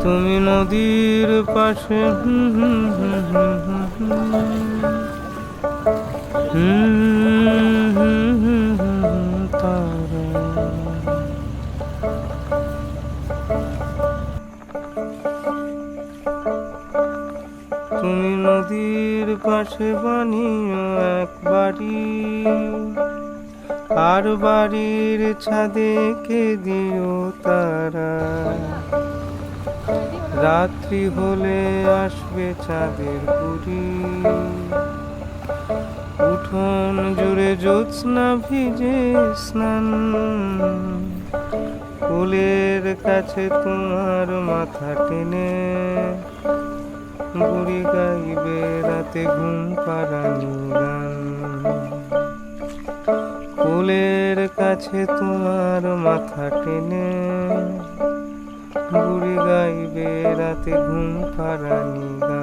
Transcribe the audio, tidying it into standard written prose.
তুমি নদীর পাশে তারা, তুমি নদীর পাশে বানিও এক বাড়ি, আর বাড়ির ছাদে কে দিও তারা। রাত্রি হলে আসবে চাঁদের পুরী, উঠোন জুড়ে জ্যোৎস্না ভিজে স্নান। ফুলের কাছে তোমার মাথা টেনে বুড়ি গাইবে রাতে ঘুম পাড়ানি গান। ফুলের কাছে তোমার মাথা টেনে বুড়ি গাইবে রাতে ঘুম পাড়ানি গান।